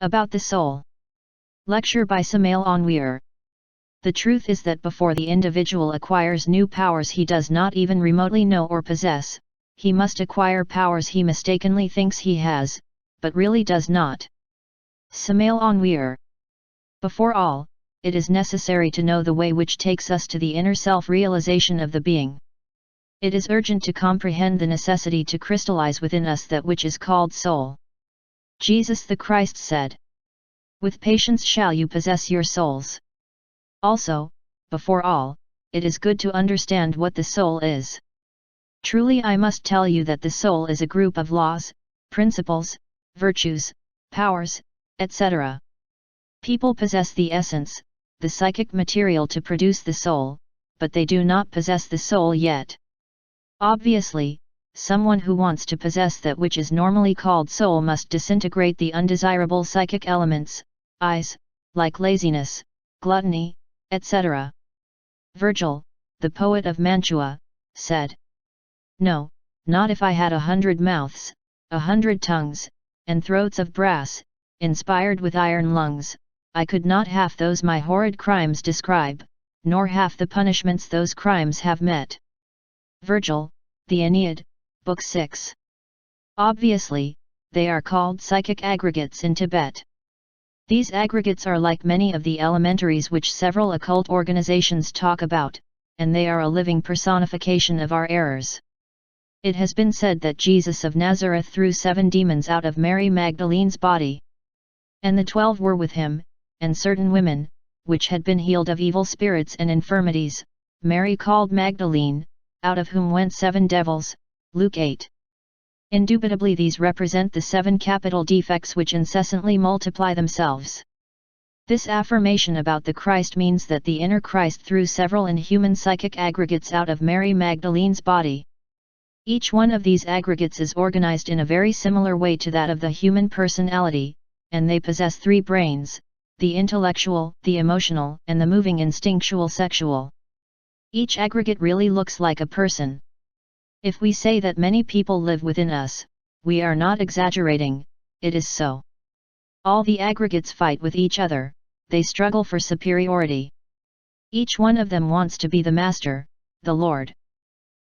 About the Soul. Lecture by Samael Aunweir. The truth is that before the individual acquires new powers he does not even remotely know or possess, he must acquire powers he mistakenly thinks he has, but really does not. Samael Aunweir. Before all, it is necessary to know the way which takes us to the inner self-realization of the being. It is urgent to comprehend the necessity to crystallize within us that which is called soul. Jesus the Christ said, "With patience shall you possess your souls." Also, before all, it is good to understand what the soul is. Truly I must tell you that the soul is a group of laws, principles, virtues, powers, etc. People possess the essence, the psychic material to produce the soul, but they do not possess the soul yet. Obviously, someone who wants to possess that which is normally called soul must disintegrate the undesirable psychic elements, like laziness, gluttony, etc. Virgil, the poet of Mantua, said, "No, not if I had 100 mouths, 100 tongues, and throats of brass, inspired with iron lungs, I could not half those my horrid crimes describe, nor half the punishments those crimes have met." Virgil, the Aeneid, Book 6. Obviously, they are called psychic aggregates in Tibet. These aggregates are like many of the elementaries which several occult organizations talk about, and they are a living personification of our errors. It has been said that Jesus of Nazareth threw 7 demons out of Mary Magdalene's body. And the 12 were with him, and certain women, which had been healed of evil spirits and infirmities, Mary called Magdalene, out of whom went 7 devils, Luke 8. Indubitably these represent the 7 capital defects which incessantly multiply themselves. This affirmation about the Christ means that the inner Christ threw several inhuman psychic aggregates out of Mary Magdalene's body. Each one of these aggregates is organized in a very similar way to that of the human personality, and they possess 3 brains, the intellectual, the emotional, and the moving instinctual sexual. Each aggregate really looks like a person. If we say that many people live within us, we are not exaggerating, it is so. All the aggregates fight with each other, they struggle for superiority. Each one of them wants to be the master, the Lord.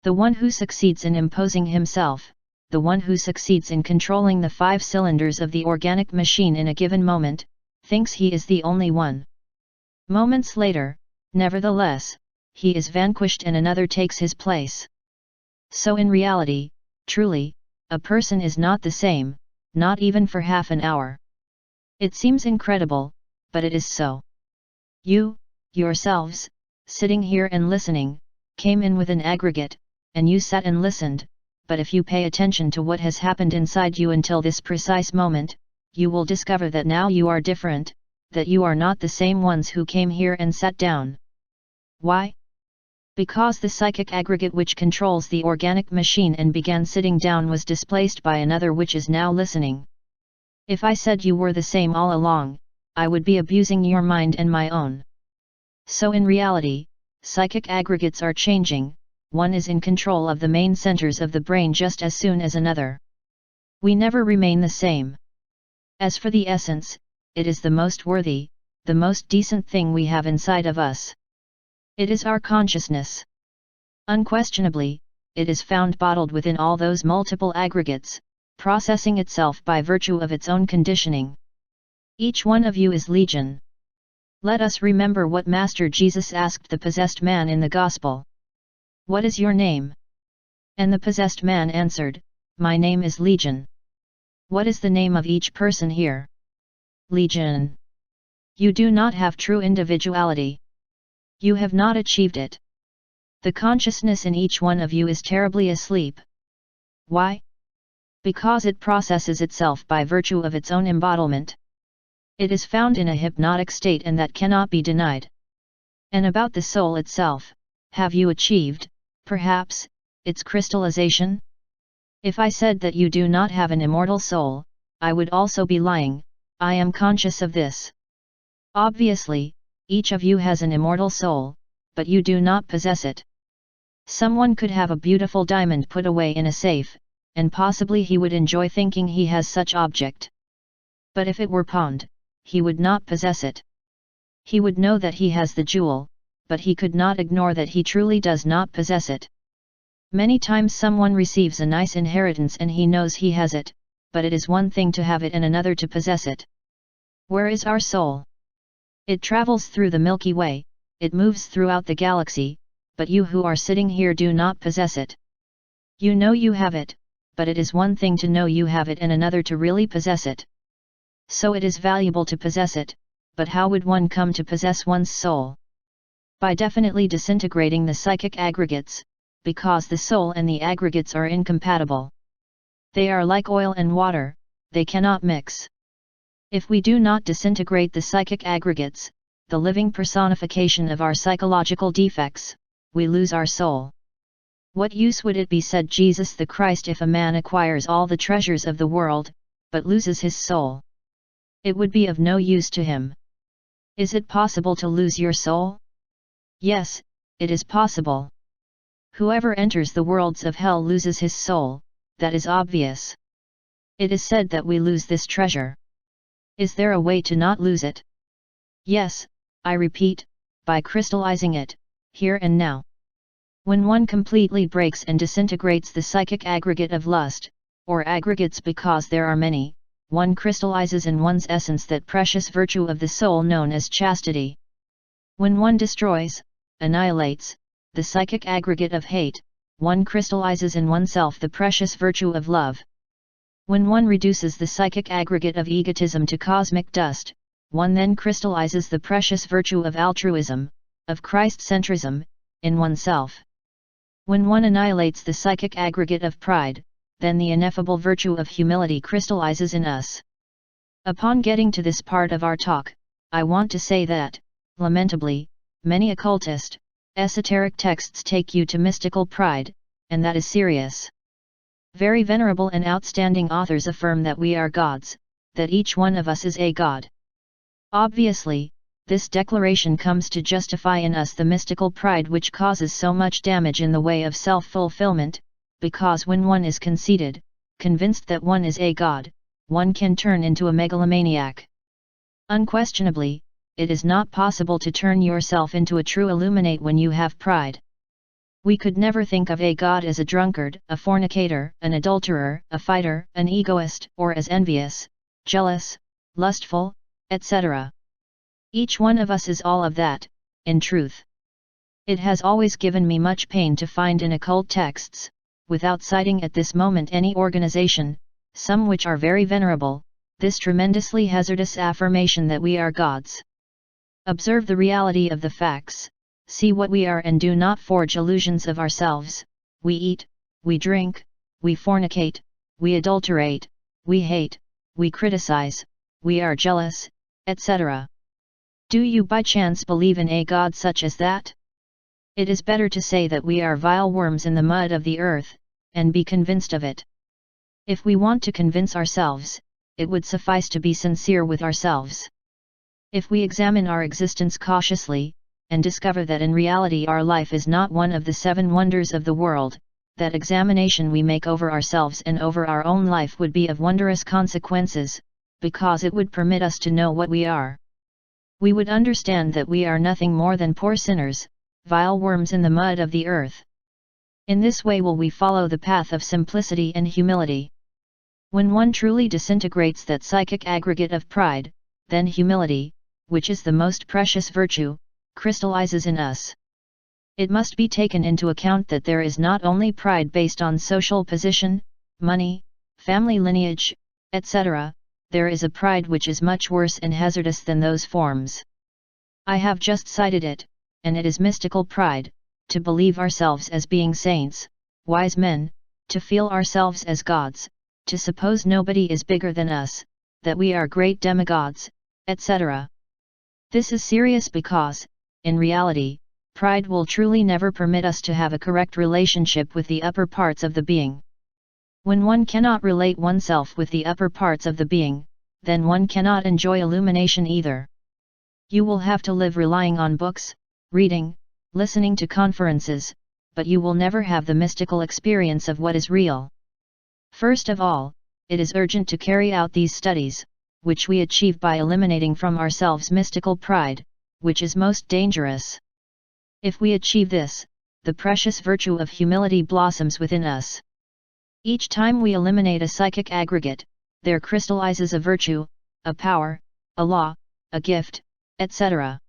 The one who succeeds in imposing himself, the one who succeeds in controlling the 5 cylinders of the organic machine in a given moment, thinks he is the only one. Moments later, nevertheless, he is vanquished and another takes his place. So in reality, truly, a person is not the same, not even for half an hour. It seems incredible, but it is so. You, yourselves, sitting here and listening, came in with an aggregate, and you sat and listened, but if you pay attention to what has happened inside you until this precise moment, you will discover that now you are different, that you are not the same ones who came here and sat down. Why? Because the psychic aggregate which controls the organic machine and began sitting down was displaced by another which is now listening. If I said you were the same all along, I would be abusing your mind and my own. So in reality, psychic aggregates are changing, one is in control of the main centers of the brain just as soon as another. We never remain the same. As for the essence, it is the most worthy, the most decent thing we have inside of us. It is our consciousness. Unquestionably, it is found bottled within all those multiple aggregates, processing itself by virtue of its own conditioning. Each one of you is legion. Let us remember what Master Jesus asked the possessed man in the Gospel. "What is your name?" And the possessed man answered, "My name is Legion." What is the name of each person here? Legion. You do not have true individuality. You have not achieved it. The consciousness in each one of you is terribly asleep. Why? Because it processes itself by virtue of its own embodiment. It is found in a hypnotic state and that cannot be denied. And about the soul itself, have you achieved, perhaps, its crystallization? If I said that you do not have an immortal soul, I would also be lying. I am conscious of this. Obviously, each of you has an immortal soul, but you do not possess it. Someone could have a beautiful diamond put away in a safe, and possibly he would enjoy thinking he has such object. But if it were pawned, he would not possess it. He would know that he has the jewel, but he could not ignore that he truly does not possess it. Many times someone receives a nice inheritance and he knows he has it, but it is one thing to have it and another to possess it. Where is our soul? It travels through the Milky Way, it moves throughout the galaxy, but you who are sitting here do not possess it. You know you have it, but it is one thing to know you have it and another to really possess it. So it is valuable to possess it, but how would one come to possess one's soul? By definitely disintegrating the psychic aggregates, because the soul and the aggregates are incompatible. They are like oil and water, they cannot mix. If we do not disintegrate the psychic aggregates, the living personification of our psychological defects, we lose our soul. What use would it be, said Jesus the Christ, if a man acquires all the treasures of the world, but loses his soul? It would be of no use to him. Is it possible to lose your soul? Yes, it is possible. Whoever enters the worlds of hell loses his soul, that is obvious. It is said that we lose this treasure. Is there a way to not lose it? Yes, I repeat, by crystallizing it, here and now. When one completely breaks and disintegrates the psychic aggregate of lust, or aggregates because there are many, one crystallizes in one's essence that precious virtue of the soul known as chastity. When one destroys, annihilates, the psychic aggregate of hate, one crystallizes in oneself the precious virtue of love. When one reduces the psychic aggregate of egotism to cosmic dust, one then crystallizes the precious virtue of altruism, of Christ-centrism, in oneself. When one annihilates the psychic aggregate of pride, then the ineffable virtue of humility crystallizes in us. Upon getting to this part of our talk, I want to say that, lamentably, many occultist, esoteric texts take you to mystical pride, and that is serious. Very venerable and outstanding authors affirm that we are gods, that each one of us is a god. Obviously, this declaration comes to justify in us the mystical pride which causes so much damage in the way of self-fulfillment, because when one is conceited, convinced that one is a god, one can turn into a megalomaniac. Unquestionably, it is not possible to turn yourself into a true illuminate when you have pride. We could never think of a god as a drunkard, a fornicator, an adulterer, a fighter, an egoist, or as envious, jealous, lustful, etc. Each one of us is all of that, in truth. It has always given me much pain to find in occult texts, without citing at this moment any organization, some which are very venerable, this tremendously hazardous affirmation that we are gods. Observe the reality of the facts, see what we are and do not forge illusions of ourselves. We eat, we drink, we fornicate, we adulterate, we hate, we criticize, we are jealous, etc. Do you by chance believe in a God such as that? It is better to say that we are vile worms in the mud of the earth, and be convinced of it. If we want to convince ourselves, it would suffice to be sincere with ourselves. If we examine our existence cautiously, and discover that in reality our life is not one of the 7 wonders of the world, that examination we make over ourselves and over our own life would be of wondrous consequences, because it would permit us to know what we are. We would understand that we are nothing more than poor sinners, vile worms in the mud of the earth. In this way will we follow the path of simplicity and humility. When one truly disintegrates that psychic aggregate of pride, then humility, which is the most precious virtue, crystallizes in us. It must be taken into account that there is not only pride based on social position, money, family lineage, etc., there is a pride which is much worse and hazardous than those forms. I have just cited it, and it is mystical pride, to believe ourselves as being saints, wise men, to feel ourselves as gods, to suppose nobody is bigger than us, that we are great demigods, etc. This is serious because, in reality, pride will truly never permit us to have a correct relationship with the upper parts of the being. When one cannot relate oneself with the upper parts of the being, then one cannot enjoy illumination either. You will have to live relying on books, reading, listening to conferences, but you will never have the mystical experience of what is real. First of all, it is urgent to carry out these studies, which we achieve by eliminating from ourselves mystical pride, which is most dangerous. If we achieve this, the precious virtue of humility blossoms within us. Each time we eliminate a psychic aggregate, there crystallizes a virtue, a power, a law, a gift, etc.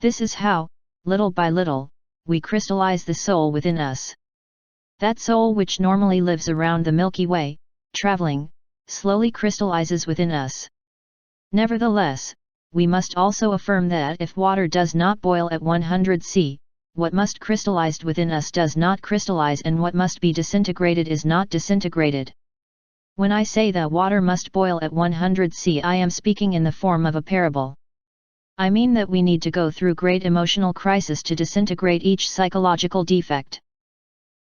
This is how, little by little, we crystallize the soul within us. That soul which normally lives around the Milky Way, traveling, slowly crystallizes within us. Nevertheless, we must also affirm that if water does not boil at 100 C, what must crystallized within us does not crystallize, and what must be disintegrated is not disintegrated. When I say that water must boil at 100 C, I am speaking in the form of a parable. I mean that we need to go through great emotional crisis to disintegrate each psychological defect.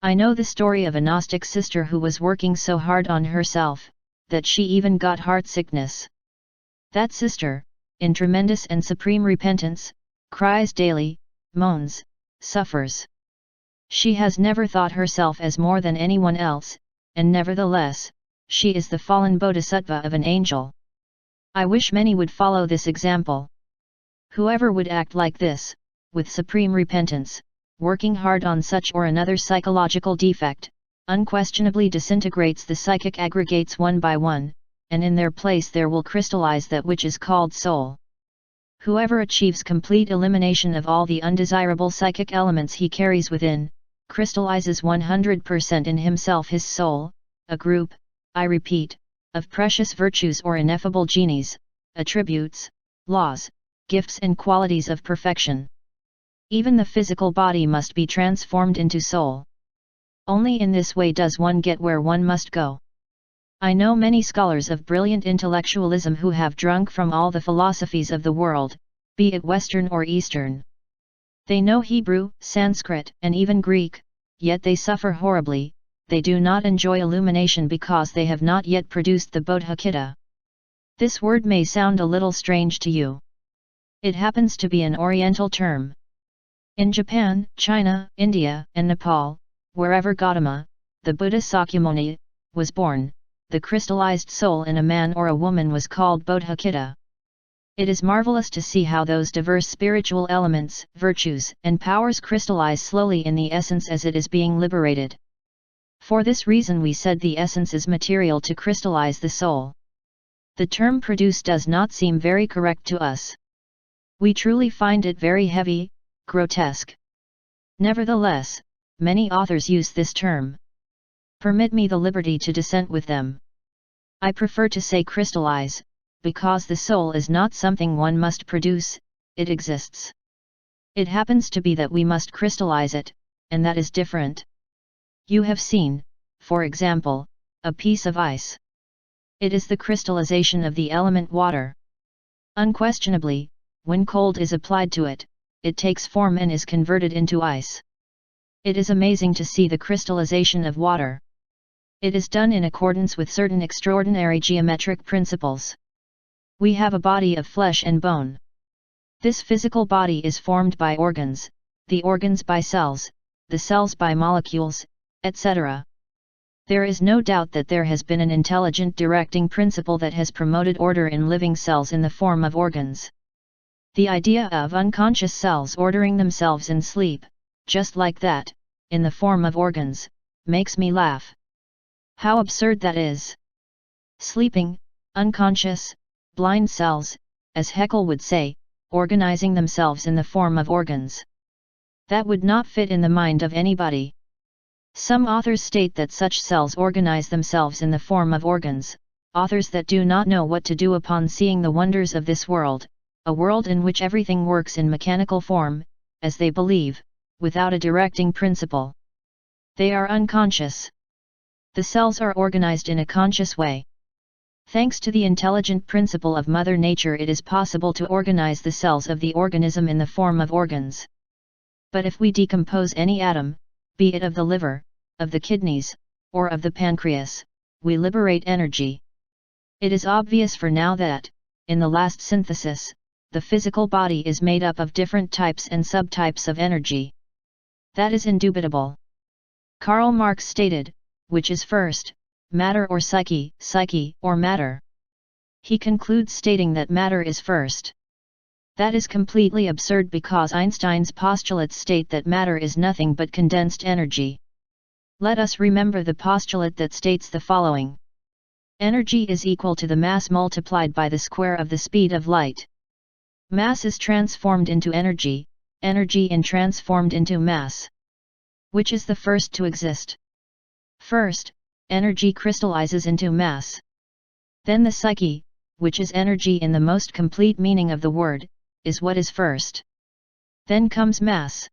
I know the story of a Gnostic sister who was working so hard on herself, that she even got heart sickness. That sister, in tremendous and supreme repentance, cries daily, moans, suffers. She has never thought herself as more than anyone else, and nevertheless, she is the fallen bodhisattva of an angel. I wish many would follow this example. Whoever would act like this, with supreme repentance, working hard on such or another psychological defect, unquestionably disintegrates the psychic aggregates one by one, and in their place there will crystallize that which is called soul. Whoever achieves complete elimination of all the undesirable psychic elements he carries within, crystallizes 100% in himself his soul, a group, I repeat, of precious virtues or ineffable genies, attributes, laws, gifts and qualities of perfection. Even the physical body must be transformed into soul. Only in this way does one get where one must go. I know many scholars of brilliant intellectualism who have drunk from all the philosophies of the world, be it Western or Eastern. They know Hebrew, Sanskrit, and even Greek, yet they suffer horribly. They do not enjoy illumination because they have not yet produced the Bodhicitta. This word may sound a little strange to you. It happens to be an Oriental term. In Japan, China, India, and Nepal, wherever Gautama, the Buddha Sakyamuni, was born, the crystallized soul in a man or a woman was called Bodhicitta. It is marvelous to see how those diverse spiritual elements, virtues, and powers crystallize slowly in the essence as it is being liberated. For this reason we said the essence is material to crystallize the soul. The term produce does not seem very correct to us. We truly find it very heavy, grotesque. Nevertheless, many authors use this term. Permit me the liberty to dissent with them. I prefer to say crystallize, because the soul is not something one must produce, it exists. It happens to be that we must crystallize it, and that is different. You have seen, for example, a piece of ice. It is the crystallization of the element water. Unquestionably, when cold is applied to it, it takes form and is converted into ice. It is amazing to see the crystallization of water. It is done in accordance with certain extraordinary geometric principles. We have a body of flesh and bone. This physical body is formed by organs, the organs by cells, the cells by molecules, etc. There is no doubt that there has been an intelligent directing principle that has promoted order in living cells in the form of organs. The idea of unconscious cells ordering themselves in sleep, just like that, in the form of organs, makes me laugh. How absurd that is! Sleeping, unconscious, blind cells, as Haeckel would say, organizing themselves in the form of organs. That would not fit in the mind of anybody. Some authors state that such cells organize themselves in the form of organs, authors that do not know what to do upon seeing the wonders of this world, a world in which everything works in mechanical form, as they believe, without a directing principle. They are unconscious. The cells are organized in a conscious way. Thanks to the intelligent principle of Mother Nature, it is possible to organize the cells of the organism in the form of organs. But if we decompose any atom, be it of the liver, of the kidneys, or of the pancreas, we liberate energy. It is obvious for now that, in the last synthesis, the physical body is made up of different types and subtypes of energy. That is indubitable. Karl Marx stated, which is first, matter or psyche, psyche or matter? He concludes stating that matter is first. That is completely absurd because Einstein's postulates state that matter is nothing but condensed energy. Let us remember the postulate that states the following. Energy is equal to the mass multiplied by the square of the speed of light. Mass is transformed into energy, energy is transformed into mass. Which is the first to exist? First, energy crystallizes into mass. Then the psyche, which is energy in the most complete meaning of the word, is what is first. Then comes mass.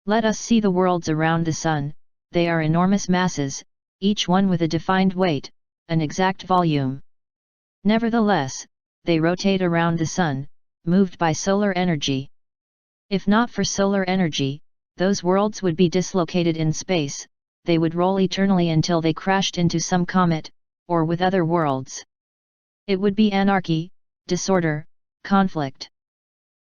Let us see the worlds around the sun. They are enormous masses, each one with a defined weight, an exact volume. Nevertheless, they rotate around the sun, moved by solar energy. If not for solar energy, those worlds would be dislocated in space, they would roll eternally until they crashed into some comet, or with other worlds. It would be anarchy, disorder, conflict.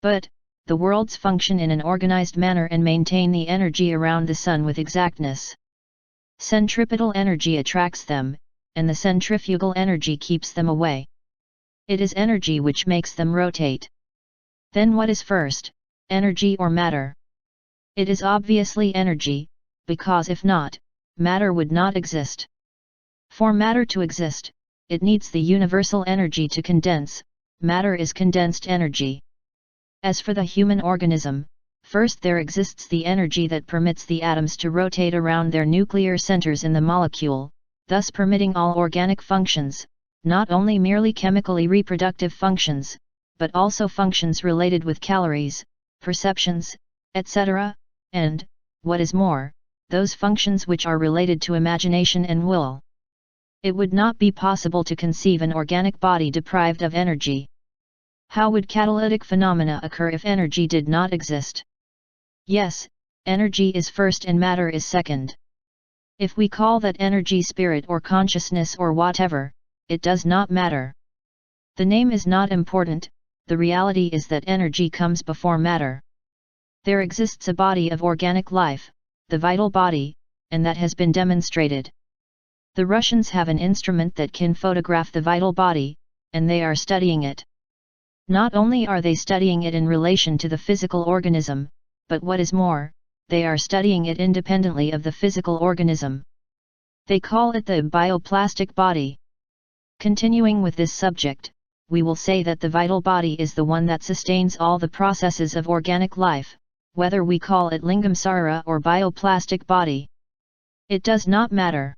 But, the worlds function in an organized manner and maintain the energy around the sun with exactness. Centripetal energy attracts them, and the centrifugal energy keeps them away. It is energy which makes them rotate. Then what is first, energy or matter? It is obviously energy, because if not, matter would not exist. For matter to exist, it needs the universal energy to condense. Matter is condensed energy. As for the human organism, first there exists the energy that permits the atoms to rotate around their nuclear centers in the molecule, thus permitting all organic functions, not only merely chemically reproductive functions, but also functions related with calories, perceptions, etc., and, what is more, those functions which are related to imagination and will. It would not be possible to conceive an organic body deprived of energy. How would catalytic phenomena occur if energy did not exist? Yes, energy is first and matter is second. If we call that energy spirit or consciousness or whatever, it does not matter. The name is not important, the reality is that energy comes before matter. There exists a body of organic life, the vital body, and that has been demonstrated. The Russians have an instrument that can photograph the vital body, and they are studying it. Not only are they studying it in relation to the physical organism, but what is more, they are studying it independently of the physical organism. They call it the bioplastic body. Continuing with this subject, we will say that the vital body is the one that sustains all the processes of organic life, whether we call it lingam sarara or bioplastic body. It does not matter.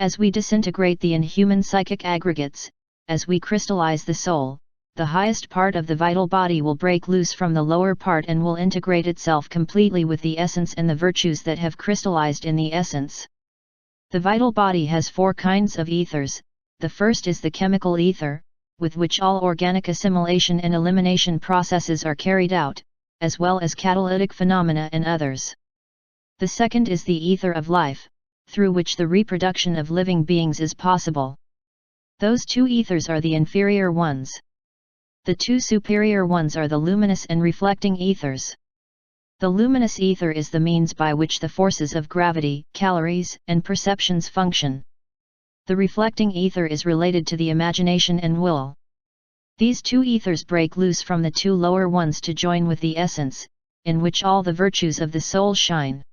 As we disintegrate the inhuman psychic aggregates, as we crystallize the soul, the highest part of the vital body will break loose from the lower part and will integrate itself completely with the essence and the virtues that have crystallized in the essence. The vital body has four kinds of ethers. The first is the chemical ether, with which all organic assimilation and elimination processes are carried out, as well as catalytic phenomena and others. The second is the ether of life, through which the reproduction of living beings is possible. Those two ethers are the inferior ones. The two superior ones are the luminous and reflecting ethers. The luminous ether is the means by which the forces of gravity, calories, and perceptions function. The reflecting ether is related to the imagination and will. These two ethers break loose from the two lower ones to join with the essence, in which all the virtues of the soul shine.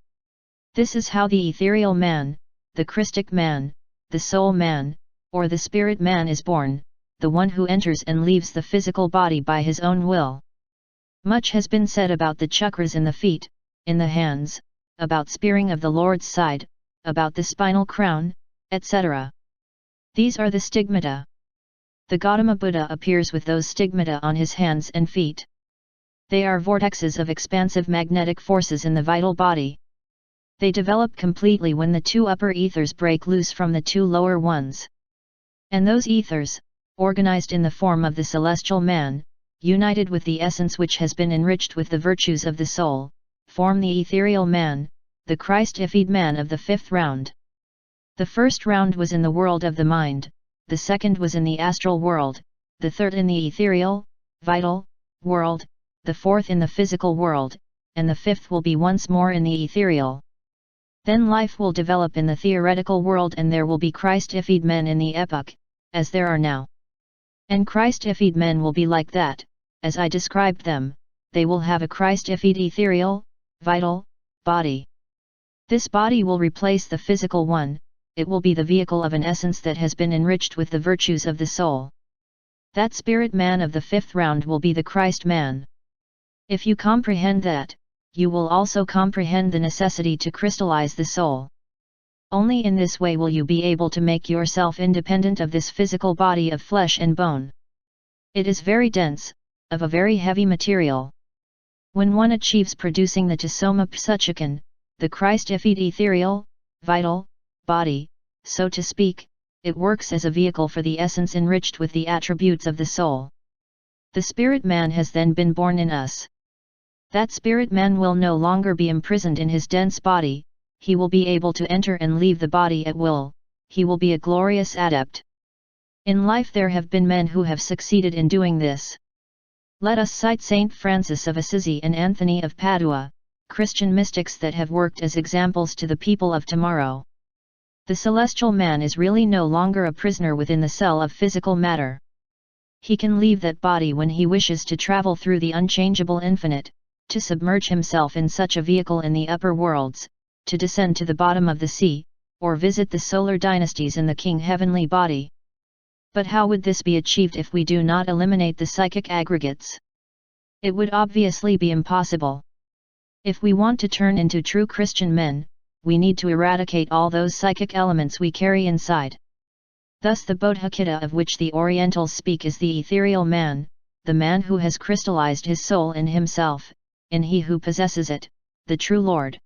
This is how the ethereal man, the Christic man, the soul man, or the spirit man is born, the one who enters and leaves the physical body by his own will. Much has been said about the chakras in the feet, in the hands, about spearing of the Lord's side, about the spinal crown, etc. These are the stigmata. The Gautama Buddha appears with those stigmata on his hands and feet. They are vortexes of expansive magnetic forces in the vital body. They develop completely when the two upper ethers break loose from the two lower ones. And those ethers, organized in the form of the celestial man, united with the essence which has been enriched with the virtues of the soul, form the ethereal man, the Christified man of the fifth round. The first round was in the world of the mind, the second was in the astral world, the third in the ethereal, vital, world, the fourth in the physical world, and the fifth will be once more in the ethereal. Then life will develop in the theoretical world and there will be Christified men in the epoch, as there are now. And Christified men will be like that, as I described them, they will have a Christified ethereal, vital, body. This body will replace the physical one, it will be the vehicle of an essence that has been enriched with the virtues of the soul. That spirit man of the fifth round will be the Christ man. If you comprehend that, you will also comprehend the necessity to crystallize the soul. Only in this way will you be able to make yourself independent of this physical body of flesh and bone. It is very dense, of a very heavy material. When one achieves producing the Tasoma Psuchikan, the Christified ethereal, vital, body, so to speak, it works as a vehicle for the essence enriched with the attributes of the soul. The spirit man has then been born in us. That spirit man will no longer be imprisoned in his dense body, he will be able to enter and leave the body at will, he will be a glorious adept. In life there have been men who have succeeded in doing this. Let us cite Saint Francis of Assisi and Anthony of Padua, Christian mystics that have worked as examples to the people of tomorrow. The celestial man is really no longer a prisoner within the cell of physical matter. He can leave that body when he wishes to travel through the unchangeable infinite, to submerge himself in such a vehicle in the upper worlds, to descend to the bottom of the sea, or visit the solar dynasties in the king heavenly body. But how would this be achieved if we do not eliminate the psychic aggregates? It would obviously be impossible. If we want to turn into true Christian men, we need to eradicate all those psychic elements we carry inside. Thus the Bodhicitta of which the Orientals speak is the ethereal man, the man who has crystallized his soul in himself, in he who possesses it, the true Lord.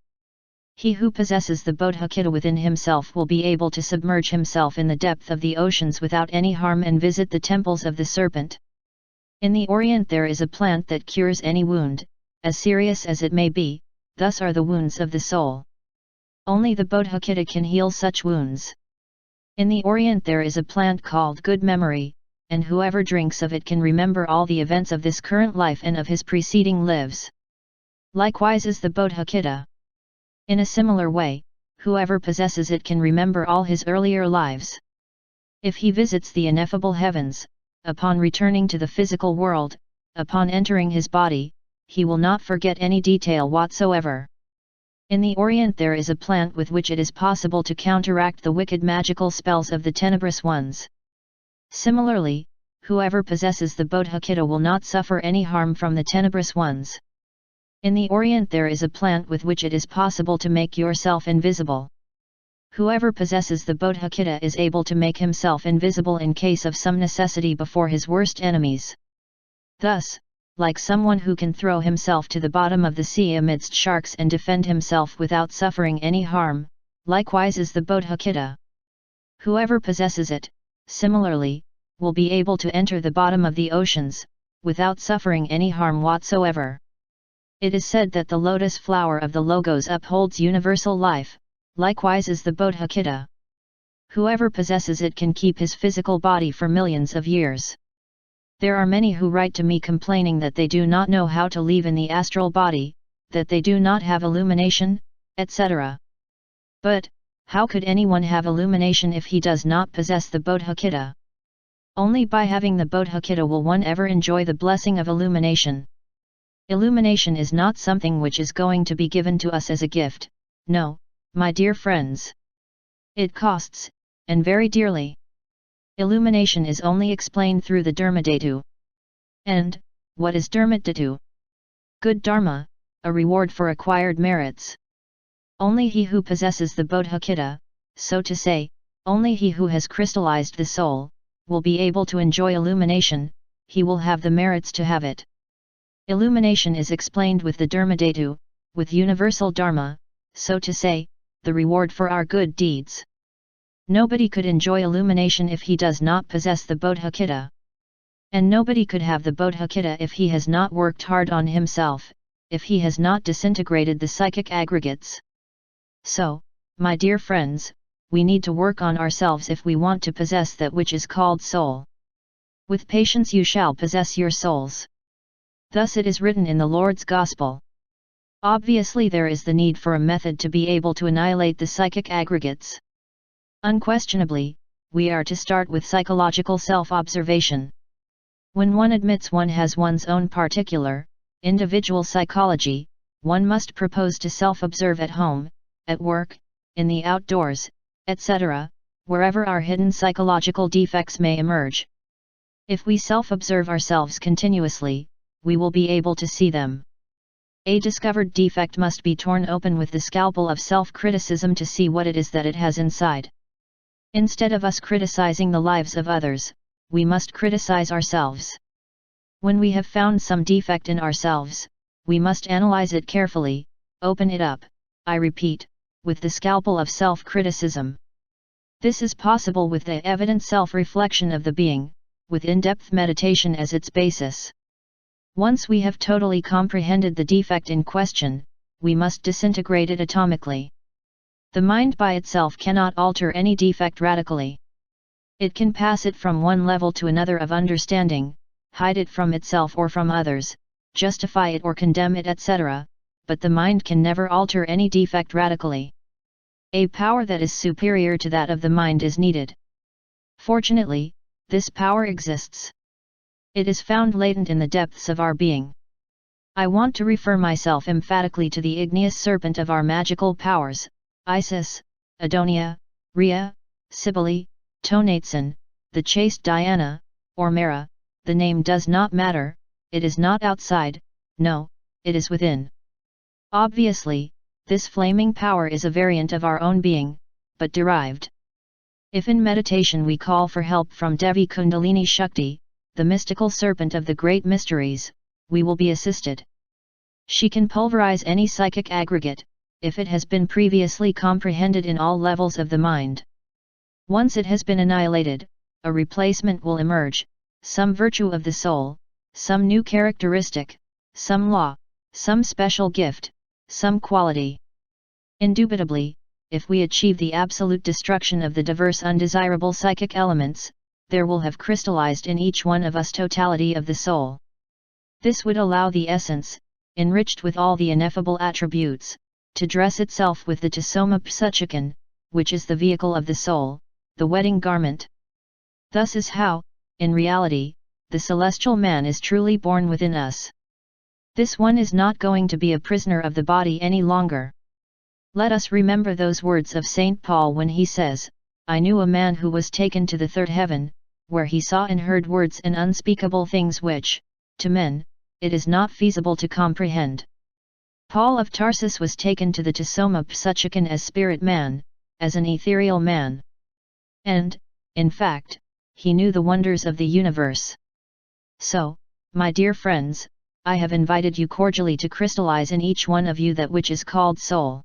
He who possesses the Bodhicitta within himself will be able to submerge himself in the depth of the oceans without any harm and visit the temples of the serpent. In the Orient there is a plant that cures any wound, as serious as it may be, thus are the wounds of the soul. Only the Bodhicitta can heal such wounds. In the Orient there is a plant called good memory, and whoever drinks of it can remember all the events of this current life and of his preceding lives. Likewise is the Bodhicitta. In a similar way, whoever possesses it can remember all his earlier lives. If he visits the ineffable heavens, upon returning to the physical world, upon entering his body, he will not forget any detail whatsoever. In the Orient there is a plant with which it is possible to counteract the wicked magical spells of the tenebrous ones. Similarly, whoever possesses the Bodhicitta will not suffer any harm from the tenebrous ones. In the Orient there is a plant with which it is possible to make yourself invisible. Whoever possesses the Bodhicitta is able to make himself invisible in case of some necessity before his worst enemies. Thus, like someone who can throw himself to the bottom of the sea amidst sharks and defend himself without suffering any harm, likewise is the Bodhicitta. Whoever possesses it, similarly, will be able to enter the bottom of the oceans, without suffering any harm whatsoever. It is said that the lotus flower of the Logos upholds universal life, likewise is the Bodhicitta. Whoever possesses it can keep his physical body for millions of years. There are many who write to me complaining that they do not know how to live in the astral body, that they do not have illumination, etc. But, how could anyone have illumination if he does not possess the Bodhicitta? Only by having the Bodhicitta will one ever enjoy the blessing of illumination. Illumination is not something which is going to be given to us as a gift, no, my dear friends. It costs, and very dearly. Illumination is only explained through the Dharmadhatu. And, what is Dharmadhatu? Good Dharma, a reward for acquired merits. Only he who possesses the Bodhicitta, so to say, only he who has crystallized the soul, will be able to enjoy illumination, he will have the merits to have it. Illumination is explained with the Dharmadhatu, with universal Dharma, so to say, the reward for our good deeds. Nobody could enjoy illumination if he does not possess the Bodhicitta. And nobody could have the Bodhicitta if he has not worked hard on himself, if he has not disintegrated the psychic aggregates. So, my dear friends, we need to work on ourselves if we want to possess that which is called soul. With patience you shall possess your souls. Thus it is written in the Lord's Gospel. Obviously there is the need for a method to be able to annihilate the psychic aggregates. Unquestionably, we are to start with psychological self-observation. When one admits one has one's own particular, individual psychology, one must propose to self-observe at home, at work, in the outdoors, etc., wherever our hidden psychological defects may emerge. If we self-observe ourselves continuously, we will be able to see them. A discovered defect must be torn open with the scalpel of self-criticism to see what it is that it has inside. Instead of us criticizing the lives of others, we must criticize ourselves. When we have found some defect in ourselves, we must analyze it carefully, open it up, I repeat, with the scalpel of self-criticism. This is possible with the evident self-reflection of the being, with in-depth meditation as its basis. Once we have totally comprehended the defect in question, we must disintegrate it atomically. The mind by itself cannot alter any defect radically. It can pass it from one level to another of understanding, hide it from itself or from others, justify it or condemn it, etc., but the mind can never alter any defect radically. A power that is superior to that of the mind is needed. Fortunately, this power exists. It is found latent in the depths of our being. I want to refer myself emphatically to the igneous serpent of our magical powers, Isis, Adonia, Rhea, Cybele, Tonatson, the chaste Diana, or Mara. The name does not matter, it is not outside, no, it is within. Obviously, this flaming power is a variant of our own being, but derived. If in meditation we call for help from Devi Kundalini Shakti, the mystical serpent of the great mysteries, we will be assisted. She can pulverize any psychic aggregate, if it has been previously comprehended in all levels of the mind. Once it has been annihilated, a replacement will emerge, some virtue of the soul, some new characteristic, some law, some special gift, some quality. Indubitably, if we achieve the absolute destruction of the diverse undesirable psychic elements, there will have crystallized in each one of us totality of the soul. This would allow the essence, enriched with all the ineffable attributes, to dress itself with the Tasoma Psuchikan, which is the vehicle of the soul, the wedding garment. Thus is how, in reality, the celestial man is truly born within us. This one is not going to be a prisoner of the body any longer. Let us remember those words of St. Paul when he says, I knew a man who was taken to the third heaven, where he saw and heard words and unspeakable things which, to men, it is not feasible to comprehend. Paul of Tarsus was taken to the Tasoma Psuchikan as spirit man, as an ethereal man. And, in fact, he knew the wonders of the universe. So, my dear friends, I have invited you cordially to crystallize in each one of you that which is called soul.